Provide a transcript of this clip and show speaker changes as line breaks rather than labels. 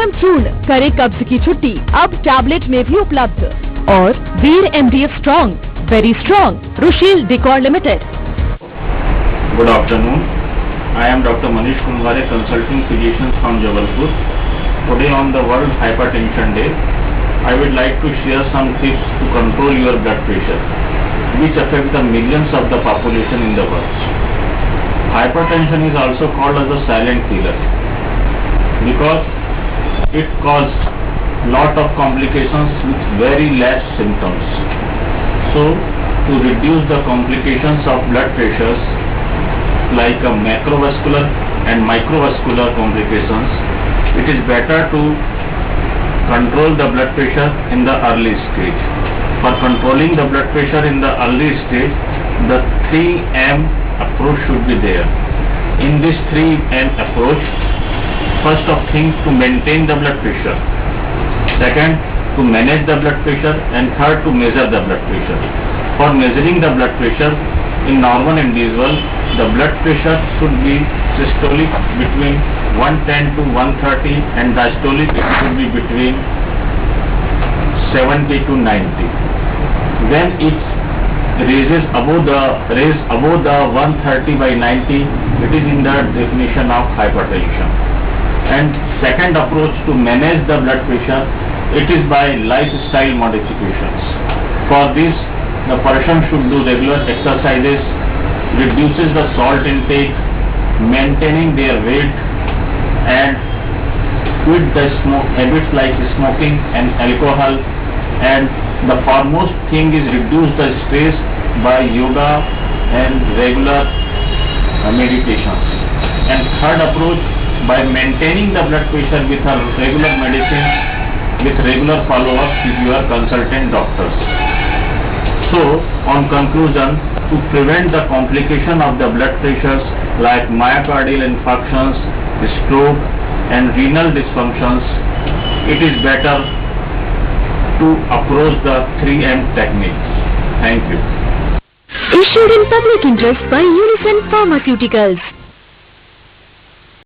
3M चूर्ण करे कब्ज की छुट्टी, अब टैबलेट में भी उपलब्ध। और वीर MDF strong, very strong, Rushil decor limited.
Good afternoon. I am Dr. Manish Kumhare, consulting physician from Jabalpur. Today on the World Hypertension Day, I would like to share some tips to control your blood pressure, which affect the millions of the population in the world. Hypertension is also called as a silent killer because it causes lot of complications with very less symptoms. So, to reduce the complications of blood pressures like macrovascular and microvascular complications, it is better to control the blood pressure in the early stage. For controlling the blood pressure in the early stage, the 3M approach should be there. In this 3M approach, first of thing, to maintain the blood pressure. Second, to manage the blood pressure, and third, to measure the blood pressure. For measuring the blood pressure, in normal individual, the blood pressure should be systolic between 110 to 130 and diastolic it should be between 70 to 90. When it raises above the 130 by 90, it is in the definition of hypertension. And second approach to manage the blood pressure, it is by lifestyle modifications. For this, the person should do regular exercises, reduces the salt intake, maintaining their weight, and quit the habits like smoking and alcohol. And the foremost thing is reduce the stress by yoga and regular meditations. And third approach, by maintaining the blood pressure with a regular medicine, with regular follow-up with your consultant doctors. So, on conclusion, to prevent the complication of the blood pressures like myocardial infarctions, stroke and renal dysfunctions, it is better to approach the 3M techniques. Thank you.
Issued in public interest by Unison Pharmaceuticals.